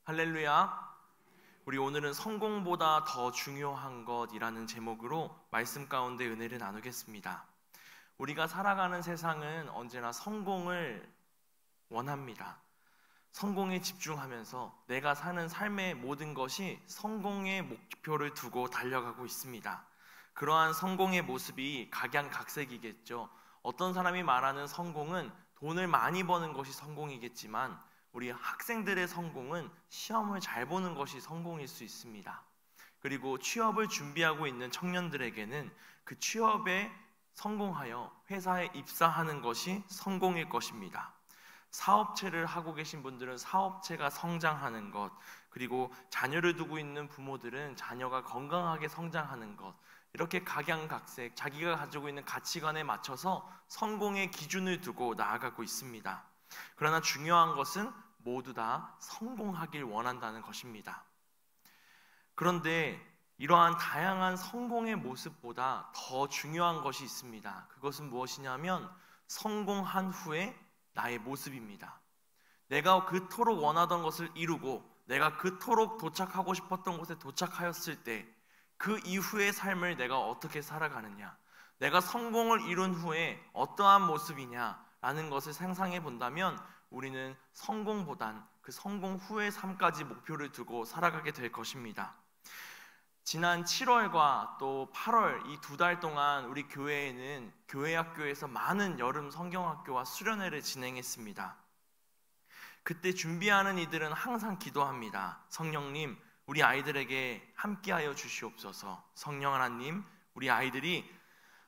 할렐루야. 우리 오늘은 성공보다 더 중요한 것이라는 제목으로 말씀 가운데 은혜를 나누겠습니다. 우리가 살아가는 세상은 언제나 성공을 원합니다. 성공에 집중하면서 내가 사는 삶의 모든 것이 성공의 목표를 두고 달려가고 있습니다. 그러한 성공의 모습이 각양각색이겠죠. 어떤 사람이 말하는 성공은 돈을 많이 버는 것이 성공이겠지만 우리 학생들의 성공은 시험을 잘 보는 것이 성공일 수 있습니다. 그리고 취업을 준비하고 있는 청년들에게는 그 취업에 성공하여 회사에 입사하는 것이 성공일 것입니다. 사업체를 하고 계신 분들은 사업체가 성장하는 것, 그리고 자녀를 두고 있는 부모들은 자녀가 건강하게 성장하는 것, 이렇게 각양각색 자기가 가지고 있는 가치관에 맞춰서 성공의 기준을 두고 나아가고 있습니다. 그러나 중요한 것은 모두 다 성공하길 원한다는 것입니다. 그런데 이러한 다양한 성공의 모습보다 더 중요한 것이 있습니다. 그것은 무엇이냐면 성공한 후에 나의 모습입니다. 내가 그토록 원하던 것을 이루고 내가 그토록 도착하고 싶었던 곳에 도착하였을 때 그 이후의 삶을 내가 어떻게 살아가느냐, 내가 성공을 이룬 후에 어떠한 모습이냐라는 것을 상상해 본다면 우리는 성공보단 그 성공 후의 삶까지 목표를 두고 살아가게 될 것입니다. 지난 7월과 또 8월 이 2달 동안 우리 교회에는 교회학교에서 많은 여름 성경학교와 수련회를 진행했습니다. 그때 준비하는 이들은 항상 기도합니다. 성령님, 우리 아이들에게 함께하여 주시옵소서. 성령 하나님, 우리 아이들이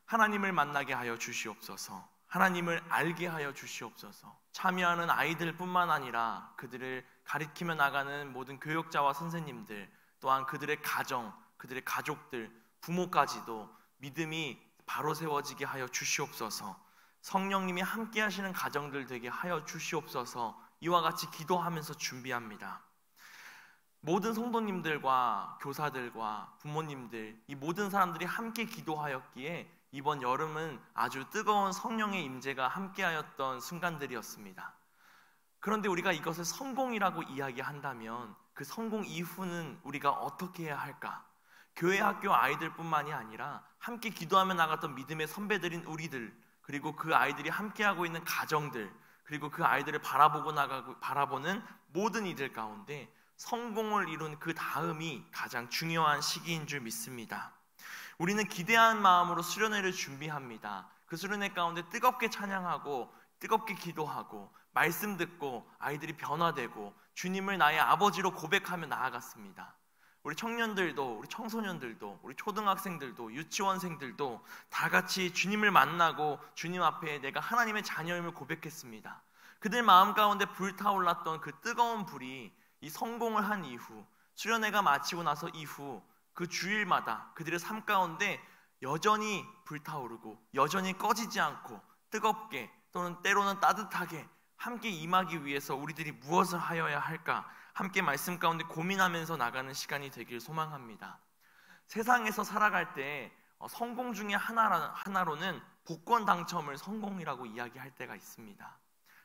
하나님을 만나게 하여 주시옵소서. 하나님을 알게 하여 주시옵소서. 참여하는 아이들뿐만 아니라 그들을 가리키며 나가는 모든 교역자와 선생님들, 또한 그들의 가정, 그들의 가족들, 부모까지도 믿음이 바로 세워지게 하여 주시옵소서. 성령님이 함께 하시는 가정들 되게 하여 주시옵소서. 이와 같이 기도하면서 준비합니다. 모든 성도님들과 교사들과 부모님들, 이 모든 사람들이 함께 기도하였기에 이번 여름은 아주 뜨거운 성령의 임재가 함께하였던 순간들이었습니다. 그런데 우리가 이것을 성공이라고 이야기한다면 그 성공 이후는 우리가 어떻게 해야 할까? 교회 학교 아이들뿐만이 아니라 함께 기도하며 나갔던 믿음의 선배들인 우리들, 그리고 그 아이들이 함께하고 있는 가정들, 그리고 그 아이들을 바라보는 모든 이들 가운데 성공을 이룬 그 다음이 가장 중요한 시기인 줄 믿습니다. 우리는 기대한 마음으로 수련회를 준비합니다. 그 수련회 가운데 뜨겁게 찬양하고 뜨겁게 기도하고 말씀 듣고 아이들이 변화되고 주님을 나의 아버지로 고백하며 나아갔습니다. 우리 청년들도, 우리 청소년들도, 우리 초등학생들도, 유치원생들도 다 같이 주님을 만나고 주님 앞에 내가 하나님의 자녀임을 고백했습니다. 그들 마음 가운데 불타올랐던 그 뜨거운 불이 이 성공을 한 이후, 수련회가 마치고 나서 이후 그 주일마다 그들의 삶 가운데 여전히 불타오르고 여전히 꺼지지 않고 뜨겁게 또는 때로는 따뜻하게 함께 임하기 위해서 우리들이 무엇을 하여야 할까 함께 말씀 가운데 고민하면서 나가는 시간이 되길 소망합니다. 세상에서 살아갈 때 성공 중에 하나로는 복권 당첨을 성공이라고 이야기할 때가 있습니다.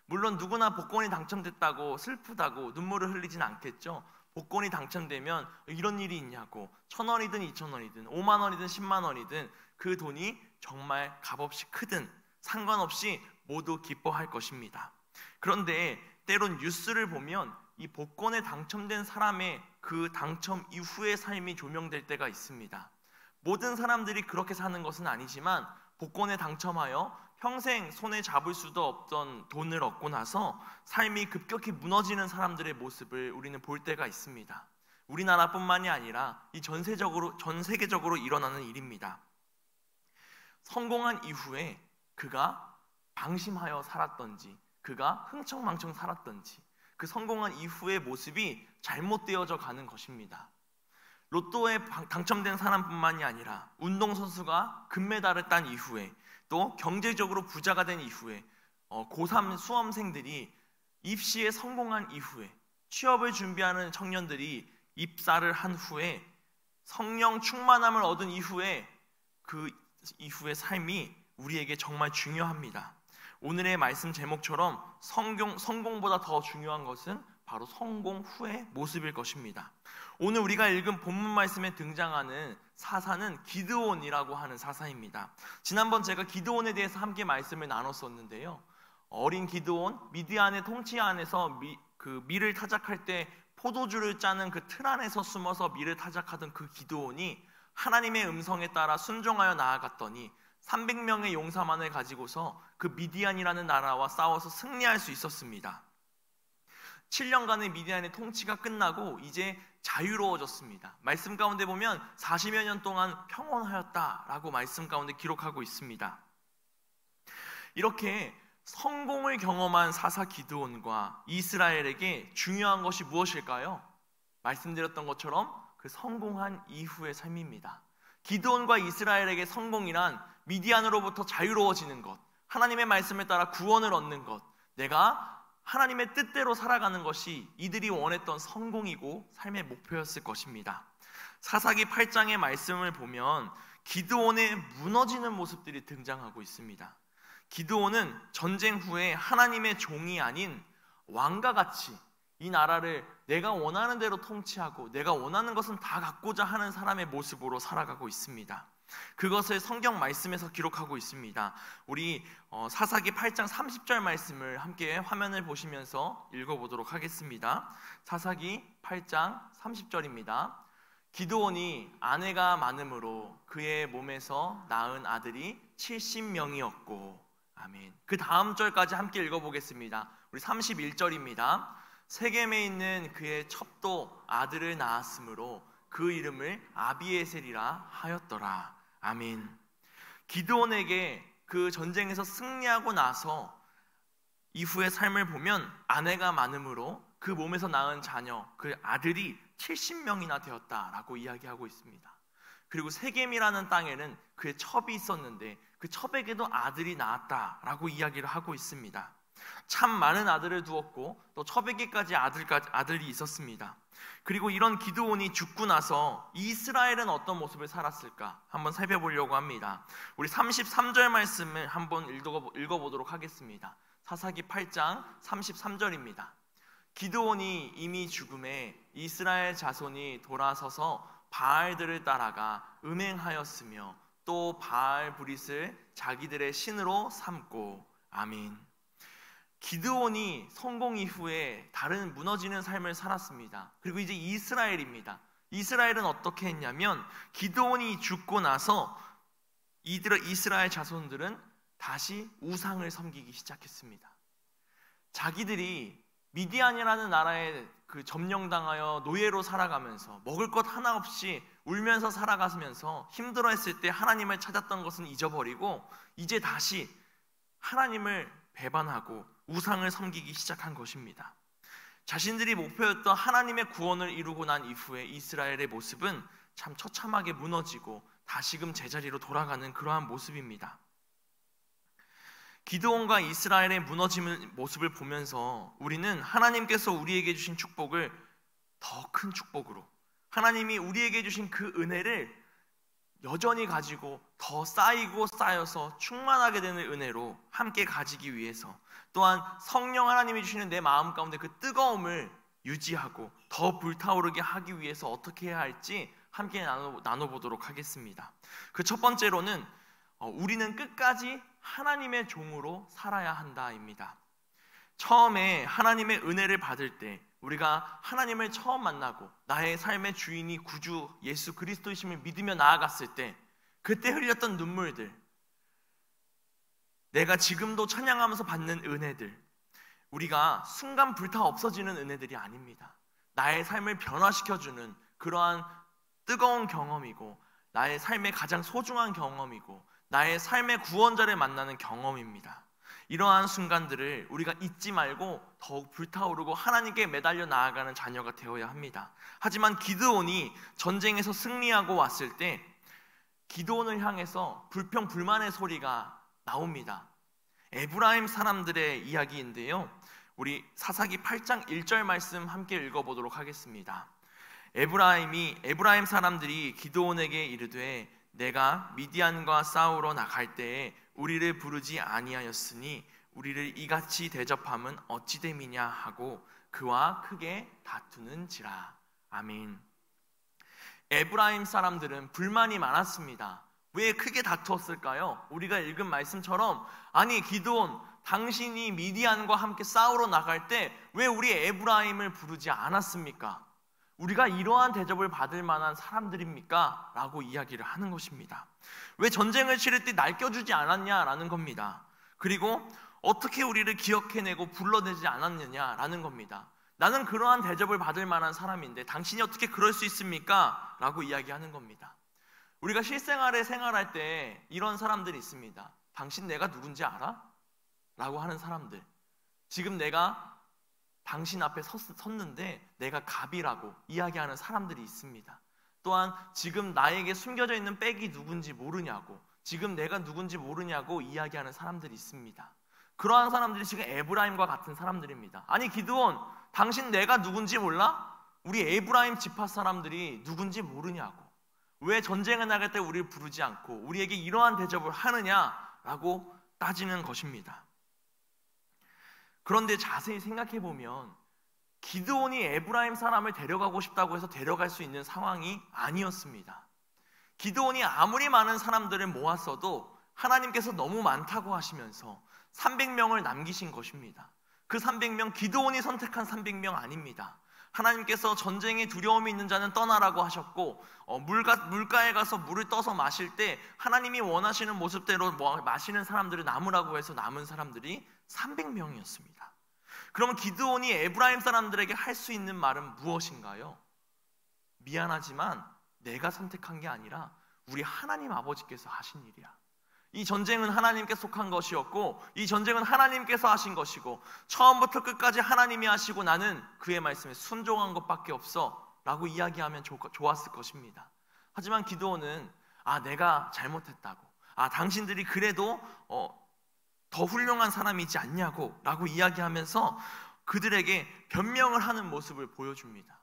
물론 누구나 복권이 당첨됐다고 슬프다고 눈물을 흘리진 않겠죠. 복권이 당첨되면 이런 일이 있냐고 1,000원이든 2,000원이든 5만 원이든 10만 원이든 그 돈이 정말 값없이 크든 상관없이 모두 기뻐할 것입니다. 그런데 때론 뉴스를 보면 이 복권에 당첨된 사람의 그 당첨 이후의 삶이 조명될 때가 있습니다. 모든 사람들이 그렇게 사는 것은 아니지만 복권에 당첨하여 평생 손에 잡을 수도 없던 돈을 얻고 나서 삶이 급격히 무너지는 사람들의 모습을 우리는 볼 때가 있습니다. 우리나라뿐만이 아니라 이 전 세계적으로 일어나는 일입니다. 성공한 이후에 그가 방심하여 살았던지 그가 흥청망청 살았던지 그 성공한 이후의 모습이 잘못되어져 가는 것입니다. 로또에 당첨된 사람뿐만이 아니라 운동선수가 금메달을 딴 이후에 또 경제적으로 부자가 된 이후에 고3 수험생들이 입시에 성공한 이후에 취업을 준비하는 청년들이 입사를 한 후에 성령 충만함을 얻은 이후에 그 이후의 삶이 우리에게 정말 중요합니다. 오늘의 말씀 제목처럼 성공보다 더 중요한 것은 바로 성공 후의 모습일 것입니다. 오늘 우리가 읽은 본문 말씀에 등장하는 사사는 기드온이라고 하는 사사입니다. 지난번 제가 기드온에 대해서 함께 말씀을 나눴었는데요. 어린 기드온, 미디안의 통치 안에서 밀을 타작할 때 포도주를 짜는 그 틀 안에서 숨어서 밀을 타작하던 그 기드온이 하나님의 음성에 따라 순종하여 나아갔더니 300명의 용사만을 가지고서 그 미디안이라는 나라와 싸워서 승리할 수 있었습니다. 7년간의 미디안의 통치가 끝나고 이제 자유로워졌습니다. 말씀 가운데 보면 40여 년 동안 평온하였다라고 말씀 가운데 기록하고 있습니다. 이렇게 성공을 경험한 사사 기드온과 이스라엘에게 중요한 것이 무엇일까요? 말씀드렸던 것처럼 그 성공한 이후의 삶입니다. 기드온과 이스라엘에게 성공이란 미디안으로부터 자유로워지는 것, 하나님의 말씀에 따라 구원을 얻는 것, 내가 하나님의 뜻대로 살아가는 것이 이들이 원했던 성공이고 삶의 목표였을 것입니다. 사사기 8장의 말씀을 보면 기드온의 무너지는 모습들이 등장하고 있습니다. 기드온은 전쟁 후에 하나님의 종이 아닌 왕과 같이 이 나라를 내가 원하는 대로 통치하고 내가 원하는 것은 다 갖고자 하는 사람의 모습으로 살아가고 있습니다. 그것을 성경 말씀에서 기록하고 있습니다. 우리 사사기 8장 30절 말씀을 함께 화면을 보시면서 읽어보도록 하겠습니다. 사사기 8장 30절입니다. 기드온이 아내가 많음으로 그의 몸에서 낳은 아들이 70명이었고 아멘. 그 다음 절까지 함께 읽어보겠습니다. 우리 31절입니다. 세겜에 있는 그의 첩도 아들을 낳았으므로 그 이름을 아비에셀이라 하였더라. 아멘. 기드온에게 그 전쟁에서 승리하고 나서 이후의 삶을 보면 아내가 많음으로 그 몸에서 낳은 자녀, 그 아들이 70명이나 되었다라고 이야기하고 있습니다. 그리고 세겜이라는 땅에는 그의 첩이 있었는데 그 첩에게도 아들이 낳았다라고 이야기를 하고 있습니다. 참 많은 아들을 두었고 또 첩에게까지 아들이 있었습니다. 그리고 이런 기드온이 죽고 나서 이스라엘은 어떤 모습을 살았을까 한번 살펴보려고 합니다. 우리 33절 말씀을 한번 읽어보도록 하겠습니다. 사사기 8장 33절입니다. 기드온이 이미 죽음에 이스라엘 자손이 돌아서서 바알들을 따라가 음행하였으며 또 바알 브릿을 자기들의 신으로 삼고 아멘. 기드온이 성공 이후에 다른 무너지는 삶을 살았습니다. 그리고 이제 이스라엘입니다. 이스라엘은 어떻게 했냐면 기드온이 죽고 나서 이스라엘 자손들은 다시 우상을 섬기기 시작했습니다. 자기들이 미디안이라는 나라에 점령당하여 노예로 살아가면서 먹을 것 하나 없이 울면서 살아가면서 힘들어했을 때 하나님을 찾았던 것은 잊어버리고 이제 다시 하나님을 배반하고 우상을 섬기기 시작한 것입니다. 자신들이 목표였던 하나님의 구원을 이루고 난 이후에 이스라엘의 모습은 참 처참하게 무너지고 다시금 제자리로 돌아가는 그러한 모습입니다. 기드온과 이스라엘의 무너지는 모습을 보면서 우리는 하나님께서 우리에게 주신 축복을 더 큰 축복으로, 하나님이 우리에게 주신 그 은혜를 여전히 가지고 더 쌓이고 쌓여서 충만하게 되는 은혜로 함께 가지기 위해서, 또한 성령 하나님이 주시는 내 마음 가운데 그 뜨거움을 유지하고 더 불타오르게 하기 위해서 어떻게 해야 할지 함께 나눠보도록 하겠습니다. 그 첫 번째로는 우리는 끝까지 하나님의 종으로 살아야 한다입니다. 처음에 하나님의 은혜를 받을 때, 우리가 하나님을 처음 만나고 나의 삶의 주인이 구주 예수 그리스도이심을 믿으며 나아갔을 때 그때 흘렸던 눈물들, 내가 지금도 찬양하면서 받는 은혜들, 우리가 순간 불타 없어지는 은혜들이 아닙니다. 나의 삶을 변화시켜주는 그러한 뜨거운 경험이고 나의 삶의 가장 소중한 경험이고 나의 삶의 구원자를 만나는 경험입니다. 이러한 순간들을 우리가 잊지 말고 더욱 불타오르고 하나님께 매달려 나아가는 자녀가 되어야 합니다. 하지만 기드온이 전쟁에서 승리하고 왔을 때 기드온을 향해서 불평 불만의 소리가 나옵니다. 에브라임 사람들의 이야기인데요, 우리 사사기 8장 1절 말씀 함께 읽어보도록 하겠습니다. 에브라임 사람들이 기드온에게 이르되 내가 미디안과 싸우러 나갈 때에 우리를 부르지 아니하였으니 우리를 이같이 대접함은 어찌 됨이냐 하고 그와 크게 다투는지라. 아멘. 에브라임 사람들은 불만이 많았습니다. 왜 크게 다투었을까요? 우리가 읽은 말씀처럼, 아니 기드온, 당신이 미디안과 함께 싸우러 나갈 때 왜 우리 에브라임을 부르지 않았습니까? 우리가 이러한 대접을 받을 만한 사람들입니까? 라고 이야기를 하는 것입니다. 왜 전쟁을 치를 때 날 껴주지 않았냐라는 겁니다. 그리고 어떻게 우리를 기억해내고 불러내지 않았느냐라는 겁니다. 나는 그러한 대접을 받을 만한 사람인데 당신이 어떻게 그럴 수 있습니까? 라고 이야기하는 겁니다. 우리가 실생활에 생활할 때 이런 사람들이 있습니다. 당신 내가 누군지 알아? 라고 하는 사람들. 지금 내가 당신 앞에 섰는데 내가 갑이라고 이야기하는 사람들이 있습니다. 또한 지금 나에게 숨겨져 있는 백이 누군지 모르냐고, 지금 내가 누군지 모르냐고 이야기하는 사람들이 있습니다. 그러한 사람들이 지금 에브라임과 같은 사람들입니다. 아니 기드온, 당신 내가 누군지 몰라? 우리 에브라임 지파 사람들이 누군지 모르냐고, 왜 전쟁을 나갈 때 우리를 부르지 않고 우리에게 이러한 대접을 하느냐라고 따지는 것입니다. 그런데 자세히 생각해보면 기드온이 에브라임 사람을 데려가고 싶다고 해서 데려갈 수 있는 상황이 아니었습니다. 기드온이 아무리 많은 사람들을 모았어도 하나님께서 너무 많다고 하시면서 300명을 남기신 것입니다. 그 300명, 기드온이 선택한 300명 아닙니다. 하나님께서 전쟁에 두려움이 있는 자는 떠나라고 하셨고, 물가에 가서 물을 떠서 마실 때 하나님이 원하시는 모습대로 마시는 사람들을 남으라고 해서 남은 사람들이 300명이었습니다. 그러면 기드온이 에브라임 사람들에게 할 수 있는 말은 무엇인가요? 미안하지만 내가 선택한 게 아니라 우리 하나님 아버지께서 하신 일이야. 이 전쟁은 하나님께 속한 것이었고 이 전쟁은 하나님께서 하신 것이고 처음부터 끝까지 하나님이 하시고 나는 그의 말씀에 순종한 것밖에 없어 라고 이야기하면 좋았을 것입니다. 하지만 기드온은 내가 잘못했다고, 당신들이 그래도 더 훌륭한 사람이지 않냐고 라고 이야기하면서 그들에게 변명을 하는 모습을 보여줍니다.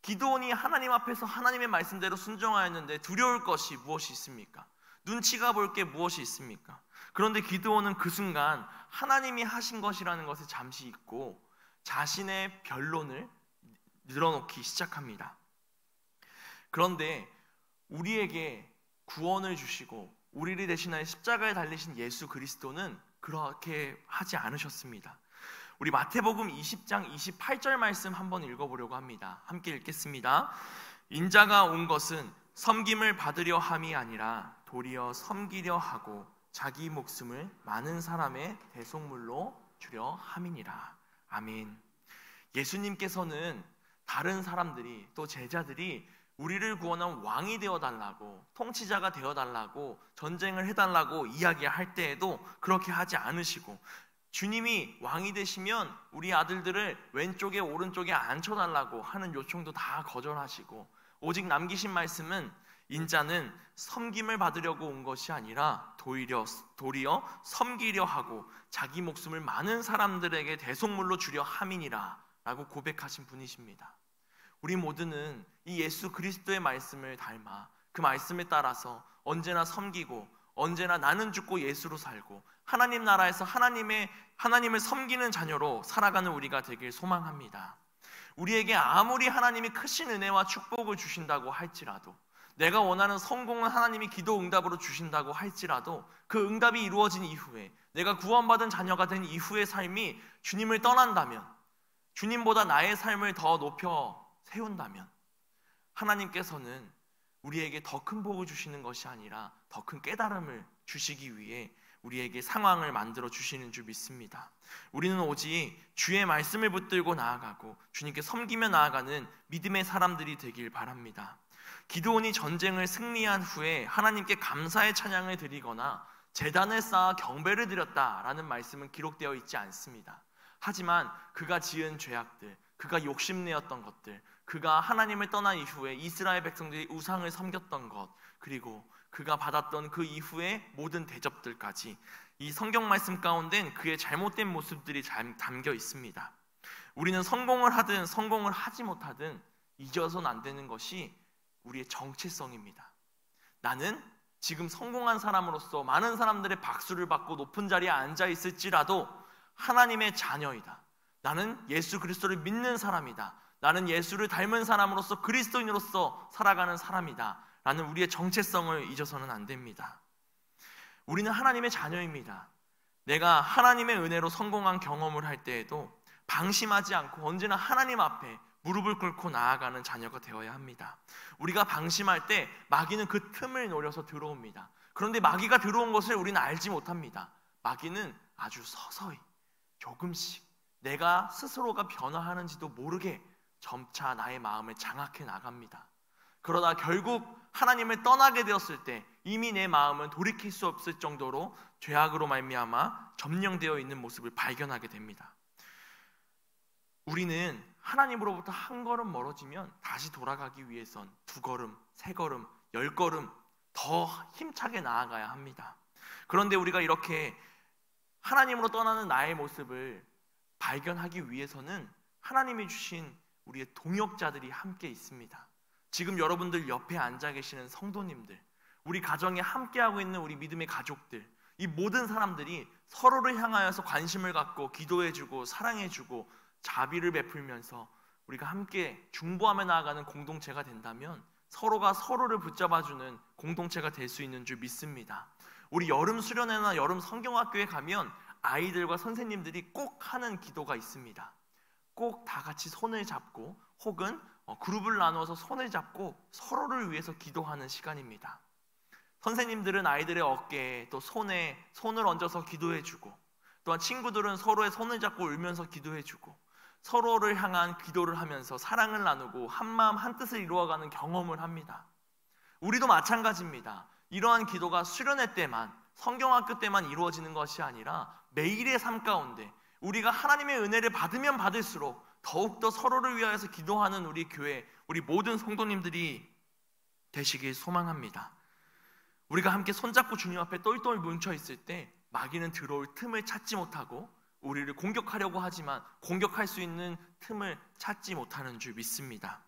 기드온이 하나님 앞에서 하나님의 말씀대로 순종하였는데 두려울 것이 무엇이 있습니까? 눈치가 볼 게 무엇이 있습니까? 그런데 기드온은 그 순간 하나님이 하신 것이라는 것을 잠시 잊고 자신의 변론을 늘어놓기 시작합니다. 그런데 우리에게 구원을 주시고 우리를 대신하여 십자가에 달리신 예수 그리스도는 그렇게 하지 않으셨습니다. 우리 마태복음 20장 28절 말씀 한번 읽어보려고 합니다. 함께 읽겠습니다. 인자가 온 것은 섬김을 받으려 함이 아니라 도리어 섬기려 하고 자기 목숨을 많은 사람의 대속물로 주려 함이니라. 아멘. 예수님께서는 다른 사람들이 또 제자들이 우리를 구원한 왕이 되어달라고, 통치자가 되어달라고, 전쟁을 해달라고 이야기할 때에도 그렇게 하지 않으시고, 주님이 왕이 되시면 우리 아들들을 왼쪽에 오른쪽에 앉혀달라고 하는 요청도 다 거절하시고, 오직 남기신 말씀은 인자는 섬김을 받으려고 온 것이 아니라 도리어 섬기려 하고 자기 목숨을 많은 사람들에게 대속물로 주려 함이니라 라고 고백하신 분이십니다. 우리 모두는 이 예수 그리스도의 말씀을 닮아 그 말씀에 따라서 언제나 섬기고 언제나 나는 죽고 예수로 살고 하나님 나라에서 하나님을 섬기는 자녀로 살아가는 우리가 되길 소망합니다. 우리에게 아무리 하나님이 크신 은혜와 축복을 주신다고 할지라도, 내가 원하는 성공은 하나님이 기도 응답으로 주신다고 할지라도 그 응답이 이루어진 이후에 내가 구원받은 자녀가 된 이후의 삶이 주님을 떠난다면, 주님보다 나의 삶을 더 높여 세운다면 하나님께서는 우리에게 더 큰 복을 주시는 것이 아니라 더 큰 깨달음을 주시기 위해 우리에게 상황을 만들어 주시는 줄 믿습니다. 우리는 오직 주의 말씀을 붙들고 나아가고 주님께 섬기며 나아가는 믿음의 사람들이 되길 바랍니다. 기드온이 전쟁을 승리한 후에 하나님께 감사의 찬양을 드리거나 제단을 쌓아 경배를 드렸다라는 말씀은 기록되어 있지 않습니다. 하지만 그가 지은 죄악들, 그가 욕심내었던 것들, 그가 하나님을 떠난 이후에 이스라엘 백성들이 우상을 섬겼던 것, 그리고 그가 받았던 그 이후의 모든 대접들까지 이 성경 말씀 가운데는 그의 잘못된 모습들이 담겨 있습니다. 우리는 성공을 하든 성공을 하지 못하든 잊어서는 안 되는 것이 우리의 정체성입니다. 나는 지금 성공한 사람으로서 많은 사람들의 박수를 받고 높은 자리에 앉아 있을지라도 하나님의 자녀이다. 나는 예수 그리스도를 믿는 사람이다. 나는 예수를 닮은 사람으로서 그리스도인으로서 살아가는 사람이다. 라는 우리의 정체성을 잊어서는 안 됩니다. 우리는 하나님의 자녀입니다. 내가 하나님의 은혜로 성공한 경험을 할 때에도 방심하지 않고 언제나 하나님 앞에 무릎을 꿇고 나아가는 자녀가 되어야 합니다. 우리가 방심할 때 마귀는 그 틈을 노려서 들어옵니다. 그런데 마귀가 들어온 것을 우리는 알지 못합니다. 마귀는 아주 서서히 조금씩 내가 스스로가 변화하는지도 모르게 점차 나의 마음을 장악해 나갑니다. 그러다 결국 하나님을 떠나게 되었을 때 이미 내 마음은 돌이킬 수 없을 정도로 죄악으로 말미암아 점령되어 있는 모습을 발견하게 됩니다. 우리는 하나님으로부터 한 걸음 멀어지면 다시 돌아가기 위해선 2걸음, 3걸음, 10걸음 더 힘차게 나아가야 합니다. 그런데 우리가 이렇게 하나님으로 떠나는 나의 모습을 발견하기 위해서는 하나님이 주신 우리의 동역자들이 함께 있습니다. 지금 여러분들 옆에 앉아 계시는 성도님들, 우리 가정에 함께하고 있는 우리 믿음의 가족들, 이 모든 사람들이 서로를 향하여서 관심을 갖고 기도해주고 사랑해주고 자비를 베풀면서 우리가 함께 중보하며 나아가는 공동체가 된다면 서로가 서로를 붙잡아주는 공동체가 될 수 있는 줄 믿습니다. 우리 여름 수련회나 여름 성경학교에 가면 아이들과 선생님들이 꼭 하는 기도가 있습니다. 꼭 다 같이 손을 잡고 혹은 그룹을 나누어서 손을 잡고 서로를 위해서 기도하는 시간입니다. 선생님들은 아이들의 어깨에 또 손에 손을 얹어서 기도해주고, 또한 친구들은 서로의 손을 잡고 울면서 기도해주고, 서로를 향한 기도를 하면서 사랑을 나누고 한마음 한뜻을 이루어가는 경험을 합니다. 우리도 마찬가지입니다. 이러한 기도가 수련회 때만, 성경학교 때만 이루어지는 것이 아니라 매일의 삶 가운데 우리가 하나님의 은혜를 받으면 받을수록 더욱더 서로를 위하여서 기도하는 우리 교회, 우리 모든 성도님들이 되시길 소망합니다. 우리가 함께 손잡고 주님 앞에 똘똘 뭉쳐 있을 때 마귀는 들어올 틈을 찾지 못하고 우리를 공격하려고 하지만 공격할 수 있는 틈을 찾지 못하는 줄 믿습니다.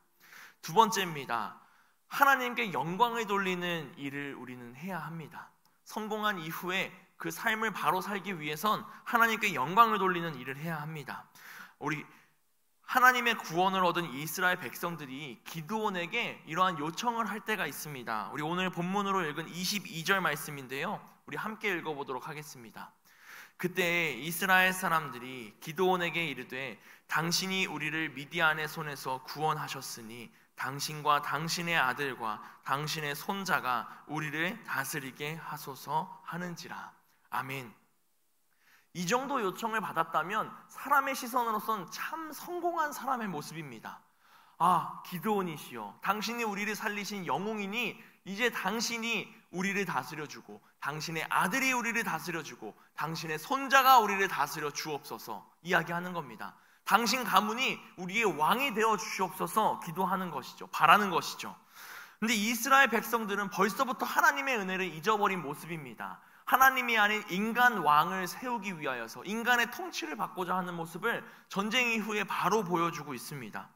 2번째입니다. 하나님께 영광을 돌리는 일을 우리는 해야 합니다. 성공한 이후에 그 삶을 바로 살기 위해선 하나님께 영광을 돌리는 일을 해야 합니다. 우리 하나님의 구원을 얻은 이스라엘 백성들이 기드온에게 이러한 요청을 할 때가 있습니다. 우리 오늘 본문으로 읽은 22절 말씀인데요, 우리 함께 읽어보도록 하겠습니다. 그때 이스라엘 사람들이 기드온에게 이르되 당신이 우리를 미디안의 손에서 구원하셨으니 당신과 당신의 아들과 당신의 손자가 우리를 다스리게 하소서 하는지라. 아멘. 이 정도 요청을 받았다면 사람의 시선으로선 참 성공한 사람의 모습입니다. 아, 기드온이시여, 당신이 우리를 살리신 영웅이니 이제 당신이 우리를 다스려주고 당신의 아들이 우리를 다스려주고 당신의 손자가 우리를 다스려 주옵소서 이야기하는 겁니다. 당신 가문이 우리의 왕이 되어 주시옵소서 기도하는 것이죠. 바라는 것이죠. 근데 이스라엘 백성들은 벌써부터 하나님의 은혜를 잊어버린 모습입니다. 하나님이 아닌 인간 왕을 세우기 위하여서 인간의 통치를 받고자 하는 모습을 전쟁 이후에 바로 보여주고 있습니다.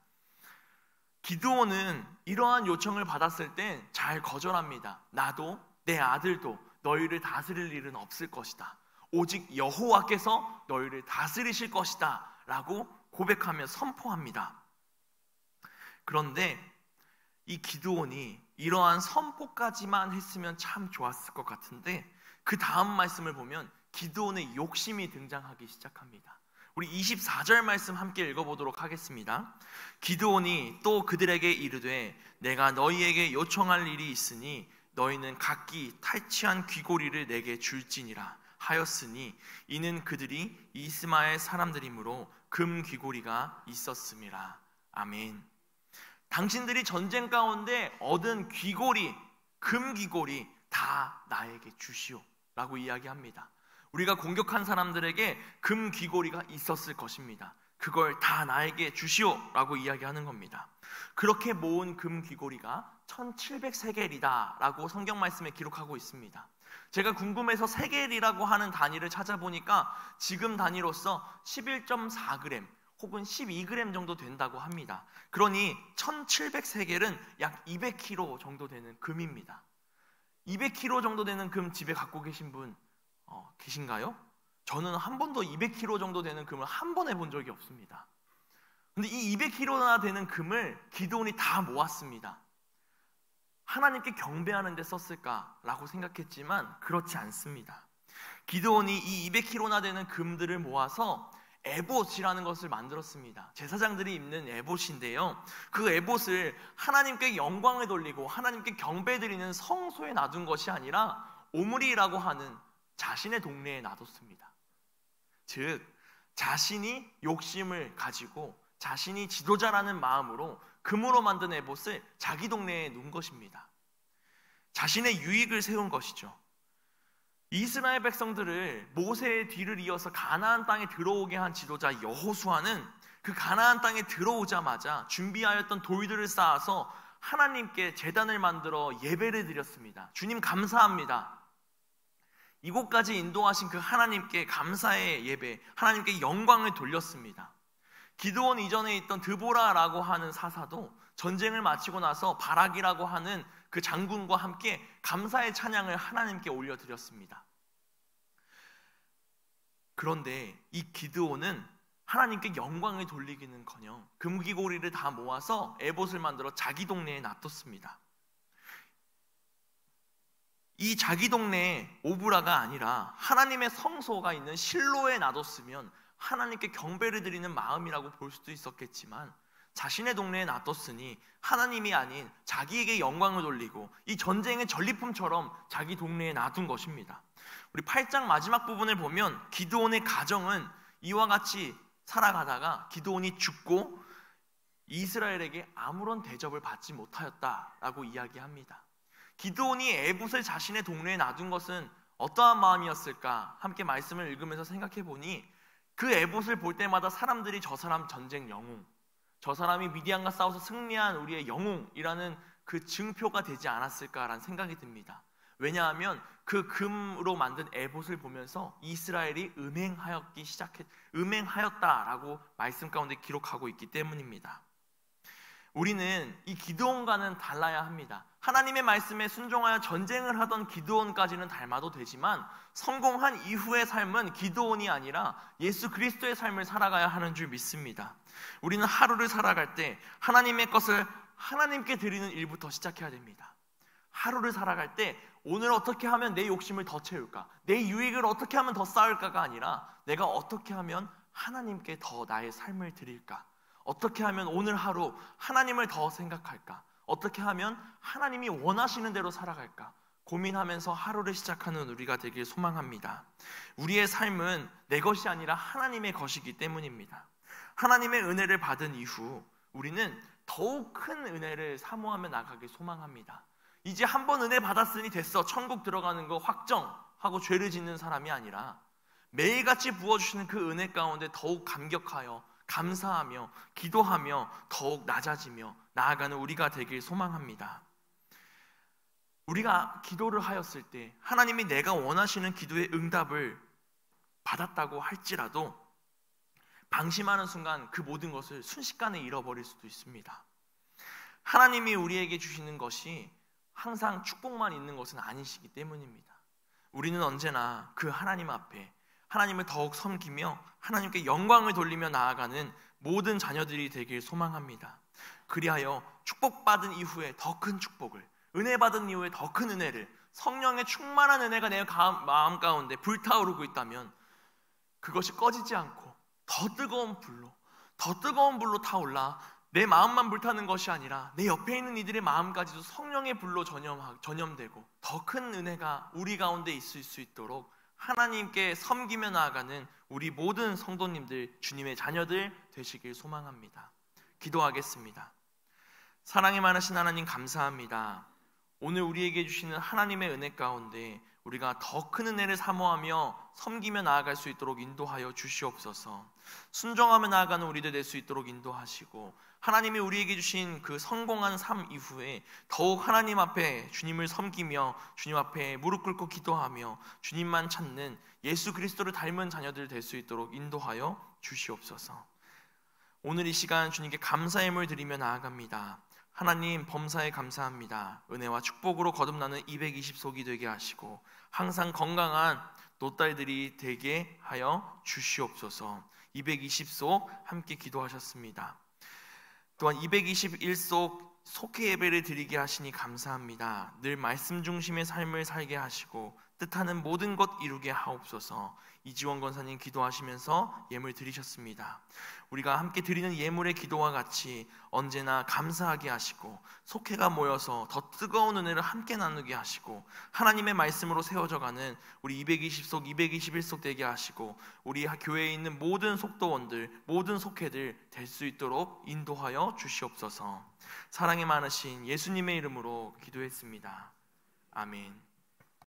기드온은 이러한 요청을 받았을 때 잘 거절합니다. 나도 내 아들도 너희를 다스릴 일은 없을 것이다. 오직 여호와께서 너희를 다스리실 것이다 라고 고백하며 선포합니다. 그런데 이 기드온이 이러한 선포까지만 했으면 참 좋았을 것 같은데 그 다음 말씀을 보면 기드온의 욕심이 등장하기 시작합니다. 우리 24절 말씀 함께 읽어보도록 하겠습니다. 기드온이 또 그들에게 이르되 내가 너희에게 요청할 일이 있으니 너희는 각기 탈취한 귀고리를 내게 줄지니라 하였으니 이는 그들이 이스마엘 사람들이므로 금 귀고리가 있었음이라. 아멘. 당신들이 전쟁 가운데 얻은 귀고리, 금 귀고리 다 나에게 주시오 라고 이야기합니다. 우리가 공격한 사람들에게 금 귀고리가 있었을 것입니다. 그걸 다 나에게 주시오 라고 이야기하는 겁니다. 그렇게 모은 금 귀고리가 1700세겔이다 라고 성경 말씀에 기록하고 있습니다. 제가 궁금해서 세겔이라고 하는 단위를 찾아보니까 지금 단위로서 11.4g 혹은 12g 정도 된다고 합니다. 그러니 1700세겔은 약 200kg 정도 되는 금입니다. 200kg 정도 되는 금 집에 갖고 계신 분 계신가요? 저는 한 번도 200kg 정도 되는 금을 한 번 해본 적이 없습니다. 근데 이 200kg나 되는 금을 기드온이 다 모았습니다. 하나님께 경배하는 데 썼을까라고 생각했지만 그렇지 않습니다. 기드온이 이 200kg나 되는 금들을 모아서 에봇이라는 것을 만들었습니다. 제사장들이 입는 에봇인데요, 그 에봇을 하나님께 영광을 돌리고 하나님께 경배드리는 성소에 놔둔 것이 아니라 오므리라고 하는 자신의 동네에 놔뒀습니다. 즉 자신이 욕심을 가지고 자신이 지도자라는 마음으로 금으로 만든 에봇을 자기 동네에 놓은 것입니다. 자신의 유익을 세운 것이죠. 이스라엘 백성들을 모세의 뒤를 이어서 가나안 땅에 들어오게 한 지도자 여호수아는 그 가나안 땅에 들어오자마자 준비하였던 돌들을 쌓아서 하나님께 제단을 만들어 예배를 드렸습니다. 주님 감사합니다. 이곳까지 인도하신 그 하나님께 감사의 예배, 하나님께 영광을 돌렸습니다. 기드온 이전에 있던 드보라라고 하는 사사도 전쟁을 마치고 나서 바락이라고 하는 그 장군과 함께 감사의 찬양을 하나님께 올려드렸습니다. 그런데 이 기드온은 하나님께 영광을 돌리기는커녕 금귀고리를 다 모아서 에봇을 만들어 자기 동네에 놔뒀습니다. 이 자기 동네에 오브라가 아니라 하나님의 성소가 있는 실로에 놔뒀으면 하나님께 경배를 드리는 마음이라고 볼 수도 있었겠지만 자신의 동네에 놔뒀으니 하나님이 아닌 자기에게 영광을 돌리고 이 전쟁의 전리품처럼 자기 동네에 놔둔 것입니다. 우리 8장 마지막 부분을 보면 기드온의 가정은 이와 같이 살아가다가 기드온이 죽고 이스라엘에게 아무런 대접을 받지 못하였다라고 이야기합니다. 기드온이 에봇을 자신의 동네에 놔둔 것은 어떠한 마음이었을까? 함께 말씀을 읽으면서 생각해 보니 그 에봇을 볼 때마다 사람들이 저 사람 전쟁 영웅, 저 사람이 미디안과 싸워서 승리한 우리의 영웅이라는 그 증표가 되지 않았을까라는 생각이 듭니다. 왜냐하면 그 금으로 만든 에봇을 보면서 이스라엘이 음행하였다라고 말씀 가운데 기록하고 있기 때문입니다. 우리는 이 기드온과는 달라야 합니다. 하나님의 말씀에 순종하여 전쟁을 하던 기드온까지는 닮아도 되지만 성공한 이후의 삶은 기드온이 아니라 예수 그리스도의 삶을 살아가야 하는 줄 믿습니다. 우리는 하루를 살아갈 때 하나님의 것을 하나님께 드리는 일부터 시작해야 됩니다. 하루를 살아갈 때 오늘 어떻게 하면 내 욕심을 더 채울까, 내 유익을 어떻게 하면 더 쌓을까가 아니라 내가 어떻게 하면 하나님께 더 나의 삶을 드릴까, 어떻게 하면 오늘 하루 하나님을 더 생각할까, 어떻게 하면 하나님이 원하시는 대로 살아갈까 고민하면서 하루를 시작하는 우리가 되길 소망합니다. 우리의 삶은 내 것이 아니라 하나님의 것이기 때문입니다. 하나님의 은혜를 받은 이후 우리는 더욱 큰 은혜를 사모하며 나가길 소망합니다. 이제 한 번 은혜 받았으니 됐어, 천국 들어가는 거 확정하고 죄를 짓는 사람이 아니라 매일같이 부어주시는 그 은혜 가운데 더욱 감격하여 감사하며 기도하며 더욱 낮아지며 나아가는 우리가 되길 소망합니다. 우리가 기도를 하였을 때 하나님이 내가 원하시는 기도의 응답을 받았다고 할지라도 방심하는 순간 그 모든 것을 순식간에 잃어버릴 수도 있습니다. 하나님이 우리에게 주시는 것이 항상 축복만 있는 것은 아니시기 때문입니다. 우리는 언제나 그 하나님 앞에 하나님을 더욱 섬기며 하나님께 영광을 돌리며 나아가는 모든 자녀들이 되길 소망합니다. 그리하여 축복받은 이후에 더 큰 축복을, 은혜 받은 이후에 더 큰 은혜를, 성령의 충만한 은혜가 내 마음 가운데 불타오르고 있다면 그것이 꺼지지 않고 더 뜨거운 불로 타올라 내 마음만 불타는 것이 아니라 내 옆에 있는 이들의 마음까지도 성령의 불로 전염되고 더 큰 은혜가 우리 가운데 있을 수 있도록 하나님께 섬기며 나아가는 우리 모든 성도님들, 주님의 자녀들 되시길 소망합니다. 기도하겠습니다. 사랑이 많으신 하나님 감사합니다. 오늘 우리에게 주시는 하나님의 은혜 가운데 우리가 더 큰 은혜를 사모하며 섬기며 나아갈 수 있도록 인도하여 주시옵소서. 순종하며 나아가는 우리들 될 수 있도록 인도하시고 하나님이 우리에게 주신 그 성공한 삶 이후에 더욱 하나님 앞에 주님을 섬기며 주님 앞에 무릎 꿇고 기도하며 주님만 찾는 예수 그리스도를 닮은 자녀들 될 수 있도록 인도하여 주시옵소서. 오늘 이 시간 주님께 감사의 힘을 드리며 나아갑니다. 하나님 범사에 감사합니다. 은혜와 축복으로 거듭나는 220속이 되게 하시고 항상 건강한 노딸들이 되게 하여 주시옵소서. 220속 함께 기도하셨습니다. 또한 221속 속회 예배를 드리게 하시니 감사합니다. 늘 말씀 중심의 삶을 살게 하시고 뜻하는 모든 것 이루게 하옵소서. 이지원 권사님 기도하시면서 예물 드리셨습니다. 우리가 함께 드리는 예물의 기도와 같이 언제나 감사하게 하시고 속회가 모여서 더 뜨거운 은혜를 함께 나누게 하시고 하나님의 말씀으로 세워져가는 우리 220속, 221속 되게 하시고 우리 교회에 있는 모든 속도원들, 모든 속회들 될 수 있도록 인도하여 주시옵소서. 사랑이 많으신 예수님의 이름으로 기도했습니다. 아멘.